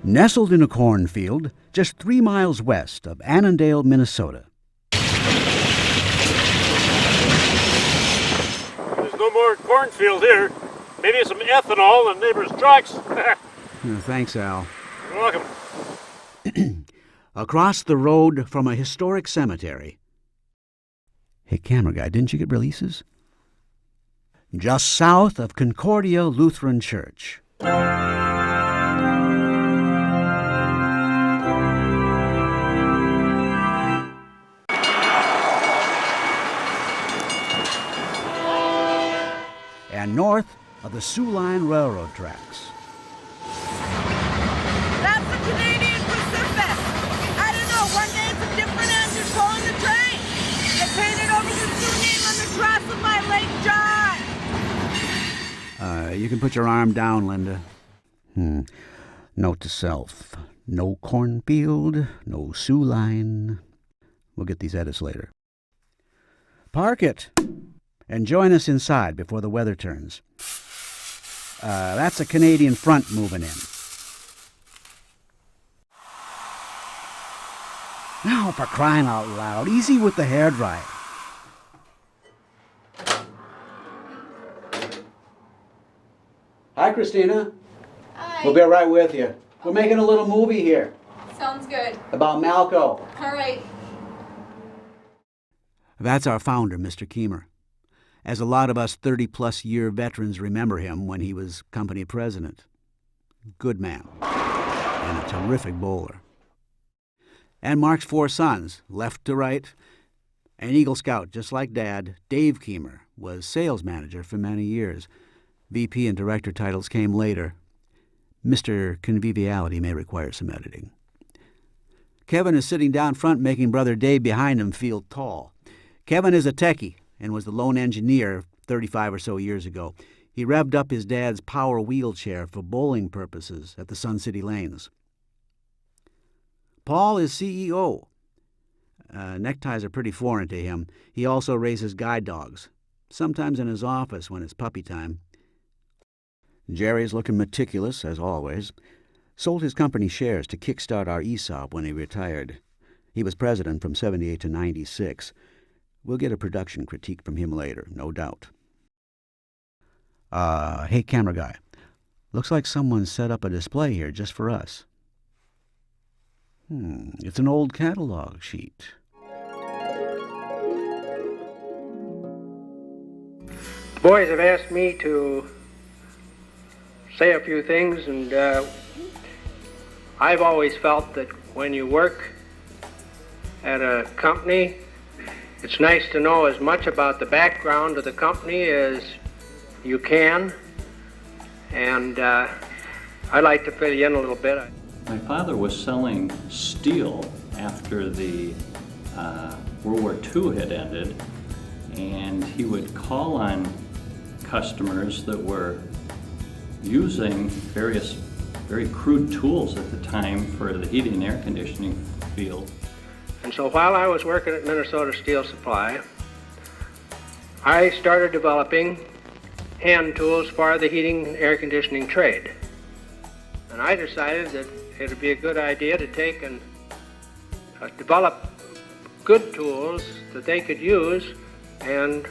Nestled in a cornfield just 3 miles west of Annandale, Minnesota. There's no more cornfield here. Maybe some ethanol in neighbors' trucks. Thanks, Al. You're welcome. Across the road from a historic cemetery. Hey, camera guy, didn't you get releases? Just south of Concordia Lutheran Church. And north of the Sioux Line Railroad tracks. That's the Canadian Pacific. I don't know, one day it's a different engine pulling the train. They painted over the Sioux name on the cross of my Lake John. You can put your arm down, Linda. Note to self. No cornfield, no Sioux Line. We'll get these edits later. Park it. And join us inside before the weather turns. That's a Canadian front moving in. Now, for crying out loud, easy with the hairdryer. Hi, Christina. Hi. We'll be right with you. We're making a little movie here Sounds good. about Malco. All right. That's our founder, Mr. Keemer. As a lot of us 30-plus year veterans remember him when he was company president. Good man. And a terrific bowler. And Mark's 4 sons, left to right. An Eagle Scout, just like Dad, Dave Keemer, was sales manager for many years. VP and director titles came later. Mr. Conviviality may require some editing. Kevin is sitting down front making Brother Dave behind him feel tall. Kevin is a techie and was the lone engineer 35 or so years ago. He revved up his dad's power wheelchair for bowling purposes at the Sun City Lanes. Paul is CEO. Neckties are pretty foreign to him. He also raises guide dogs, sometimes in his office when it's puppy time. Jerry's looking meticulous, as always. Sold his company shares to kickstart our ESOP when he retired. He was president from 78 to 96. We'll get a production critique from him later, no doubt. Hey, camera guy. Looks like someone set up a display here just for us. It's an old catalog sheet. The boys have asked me to say a few things, and I've always felt that when you work at a company, it's nice to know as much about the background of the company as you can, and I'd like to fill you in a little bit. My father was selling steel after the World War II had ended, and he would call on customers that were using various very crude tools at the time for the heating and air conditioning field. And so while I was working at Minnesota Steel Supply, I started developing hand tools for the heating and air conditioning trade. And I decided that it would be a good idea to take and develop good tools that they could use and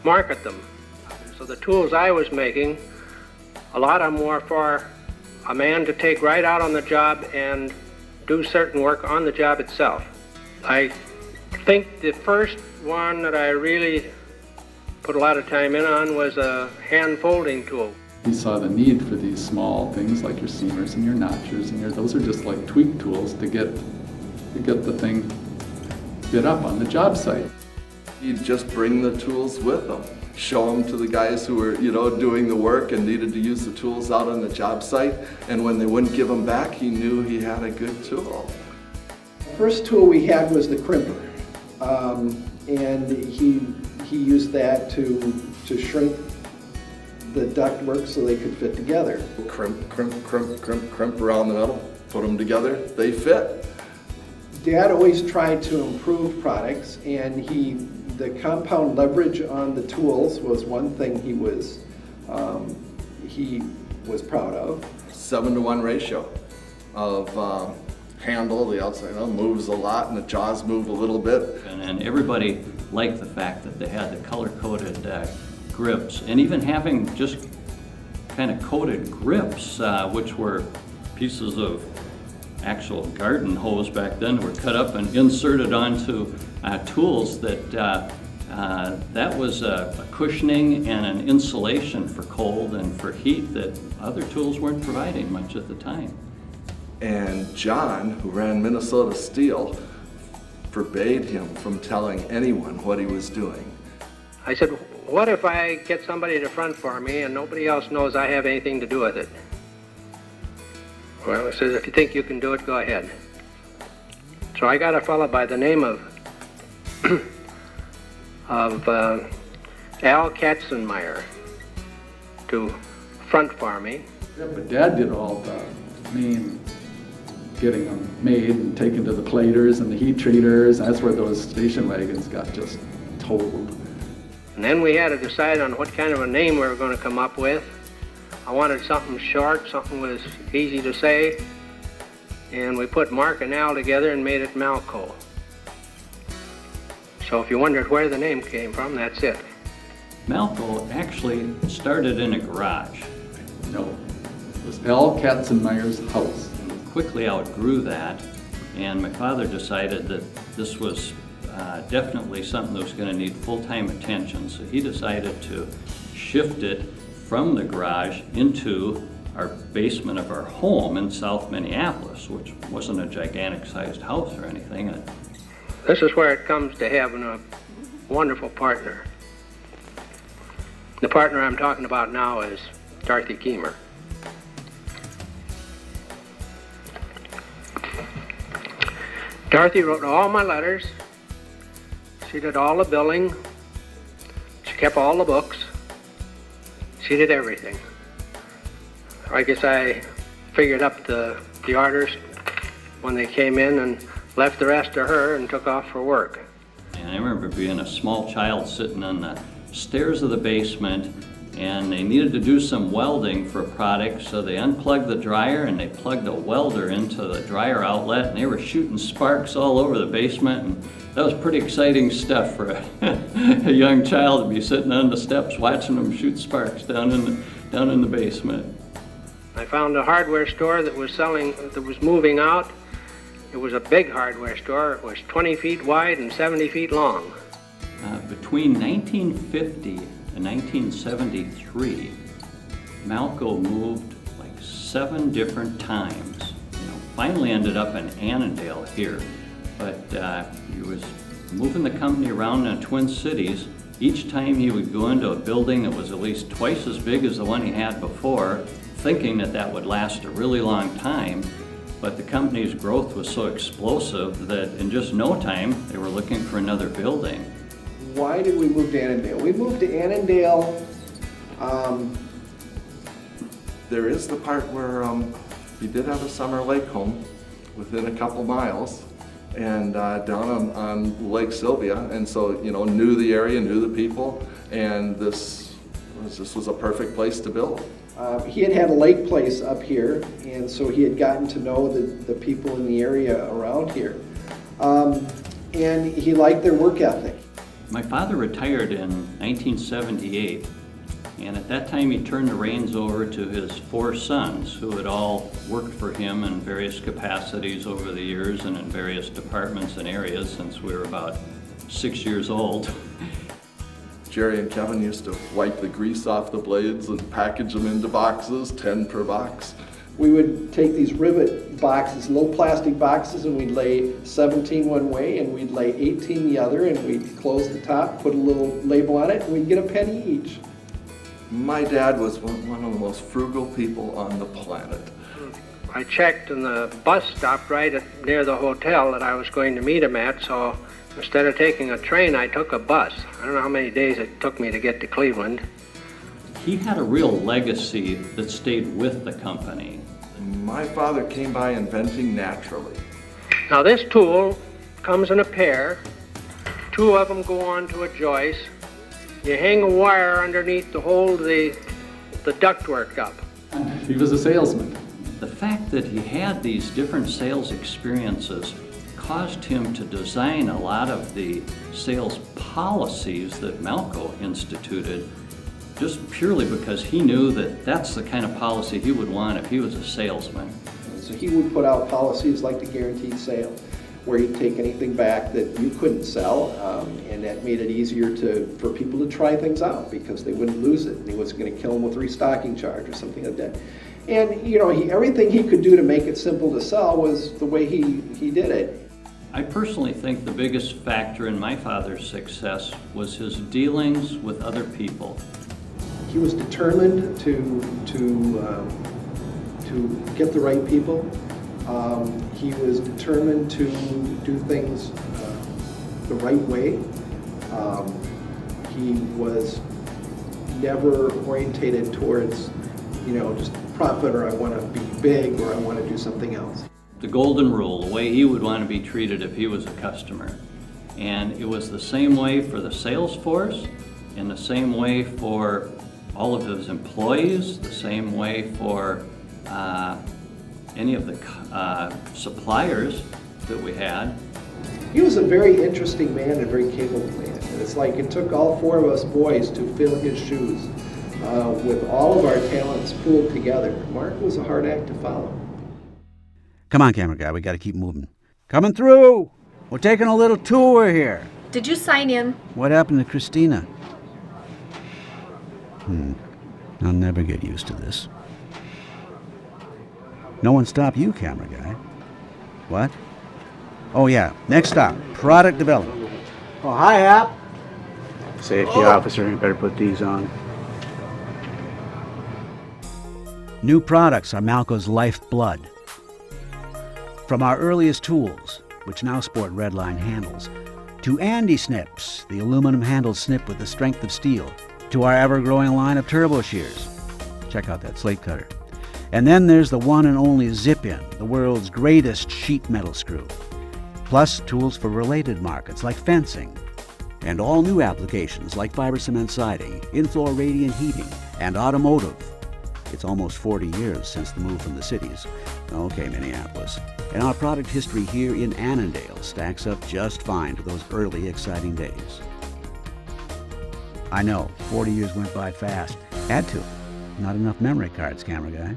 market them. So the tools I was making, a lot of them were for a man to take right out on the job and do certain work on the job itself. I think the first one that I really put a lot of time in on was a hand folding tool. He saw the need for these small things like your seamers and your notchers and those are just like tweak tools to get the thing fit up on the job site. He'd just bring the tools with him, show them to the guys who were, doing the work and needed to use the tools out on the job site. And when they wouldn't give them back, he knew he had a good tool. The first tool we had was the crimper, and he used that to shrink the ductwork so they could fit together. Crimp, crimp, crimp, crimp, crimp around the metal, put them together, they fit. Dad always tried to improve products, and the compound leverage on the tools was one thing he was proud of. 7-to-1 ratio. of handle. The outside moves a lot and the jaws move a little bit. And everybody liked the fact that they had the color-coded grips, and even having just kind of coated grips, which were pieces of actual garden hose back then, were cut up and inserted onto tools. That was a cushioning and an insulation for cold and for heat that other tools weren't providing much at the time. And John, who ran Minnesota Steel, forbade him from telling anyone what he was doing. I said, what if I get somebody to front for me and nobody else knows I have anything to do with it? Well, he says, if you think you can do it, go ahead. So I got a fellow by the name of Al Katzenmeyer to front for me. Yeah, but Dad did all the main getting them made and taken to the platers and the heat treaters. That's where those station wagons got just totaled. And then we had to decide on what kind of a name we were going to come up with. I wanted something short, something was easy to say, and we put Mark and Al together and made it Malco. So if you wondered where the name came from, that's it. Malco actually started in a garage. No, it was Al Katzenmeyer's house. Quickly outgrew that, and my father decided that this was definitely something that was going to need full-time attention, so he decided to shift it from the garage into our basement of our home in South Minneapolis, which wasn't a gigantic-sized house or anything. This is where it comes to having a wonderful partner. The partner I'm talking about now is Dorothy Keemer. Dorothy wrote all my letters. She did all the billing. She kept all the books. She did everything. I guess I figured up the orders when they came in and left the rest to her and took off for work. And I remember being a small child sitting on the stairs of the basement, and they needed to do some welding for a product, so they unplugged the dryer and they plugged a welder into the dryer outlet, and they were shooting sparks all over the basement, and that was pretty exciting stuff for a young child to be sitting on the steps watching them shoot sparks down in the basement. I found a hardware store that was moving out. It was a big hardware store. It was 20 feet wide and 70 feet long. Between 1950 and 1973, Malco moved like 7 different times. Finally ended up in Annandale here, but he was moving the company around in Twin Cities. Each time he would go into a building that was at least twice as big as the one he had before, thinking that that would last a really long time. But the company's growth was so explosive that in just no time, they were looking for another building. Why did we move to Annandale? We moved to Annandale. There is the part where we did have a summer lake home within a couple miles, and down on Lake Sylvia, and so knew the area, knew the people, and this was a perfect place to build. He had a lake place up here, and so he had gotten to know the people in the area around here, and he liked their work ethic. My father retired in 1978, and at that time he turned the reins over to his 4 sons, who had all worked for him in various capacities over the years and in various departments and areas since we were about 6 years old. Jerry and Kevin used to wipe the grease off the blades and package them into boxes, 10 per box. We would take these rivet boxes, little plastic boxes, and we'd lay 17 one way and we'd lay 18 the other, and we'd close the top, put a little label on it, and we'd get a penny each. My dad was one of the most frugal people on the planet. I checked, and the bus stopped right near the hotel that I was going to meet him at, so instead of taking a train, I took a bus. I don't know how many days it took me to get to Cleveland. He had a real legacy that stayed with the company. My father came by inventing naturally. Now this tool comes in a pair. 2 of them go onto a joist. You hang a wire underneath to hold the ductwork up. He was a salesman. the fact that he had these different sales experiences caused him to design a lot of the sales policies that Malco instituted, just purely because he knew that that's the kind of policy he would want if he was a salesman. So he would put out policies like the guaranteed sale, where he'd take anything back that you couldn't sell, and that made it easier for people to try things out because they wouldn't lose it, and he wasn't going to kill them with restocking charge or something like that. And you know, everything he could do to make it simple to sell was the way he did it. I personally think the biggest factor in my father's success was his dealings with other people. He was determined to get the right people. He was determined to do things the right way. He was never orientated towards, you know, just profit, or I want to be big, or I want to do something else. The golden rule, the way he would want to be treated if he was a customer. And it was the same way for the sales force, and the same way for all of his employees, the same way for any of the suppliers that we had. He was a very interesting man and a very capable man. And it's like it took all four of us boys to fill his shoes. With all of our talents pooled together, Mark was a hard act to follow. Come on, camera guy, we got to keep moving. Coming through! We're taking a little tour here. Did you sign in? What happened to Christina? I'll never get used to this. No one stopped you, camera guy. What? Oh, yeah. Next stop, product development. Oh, hi, Hap. Safety officer, you better put these on. New products are Malco's lifeblood. From our earliest tools, which now sport red line handles, to Andy Snips, the aluminum-handled snip with the strength of steel, to our ever-growing line of turbo shears. Check out that slate cutter. And then there's the one and only Zip-In, the world's greatest sheet metal screw. Plus tools for related markets like fencing, and all new applications like fiber cement siding, in-floor radiant heating, and automotive. It's almost 40 years since the move from the cities. Okay, Minneapolis. And our product history here in Annandale stacks up just fine to those early, exciting days. I know, 40 years went by fast. Had to. Not enough memory cards, camera guy.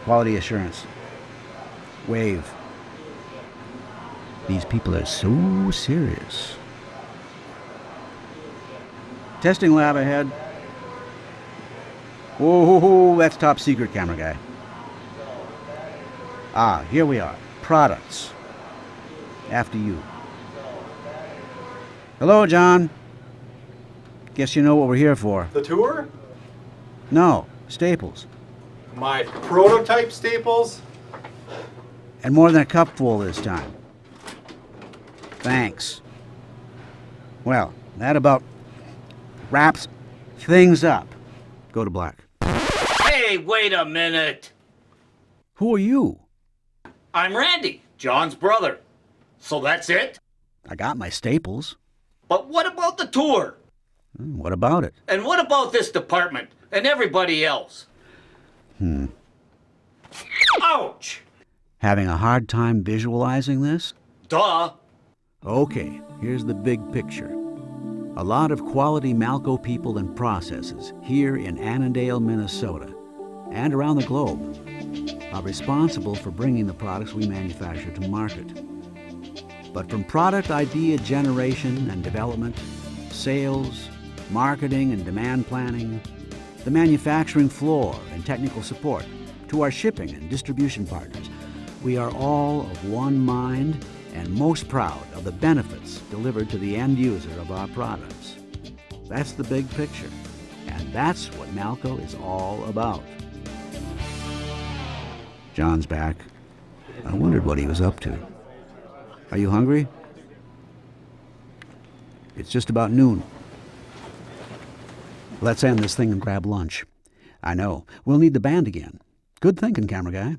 Quality assurance. Wave. These people are so serious. Testing lab ahead. Whoa, that's top secret, camera guy. Here we are. Products. After you. Hello, John. Guess you know what we're here for. The tour? No, staples. My prototype staples? And more than a cupful this time. Thanks. Well, that about wraps things up. Go to black. Hey, wait a minute. Who are you? I'm Randy, John's brother. So that's it? I got my staples. But what about the tour? What about it? And what about this department and everybody else? Ouch! Having a hard time visualizing this? Duh. Okay, here's the big picture. A lot of quality Malco people and processes here in Annandale, Minnesota, and around the globe, are responsible for bringing the products we manufacture to market. But from product idea generation and development, sales, marketing and demand planning, the manufacturing floor and technical support, to our shipping and distribution partners, we are all of one mind and most proud of the benefits delivered to the end user of our products. That's the big picture, and that's what Malco is all about. John's back. I wondered what he was up to. Are you hungry? It's just about noon. Let's end this thing and grab lunch. I know, we'll need the band again. Good thinking, camera guy.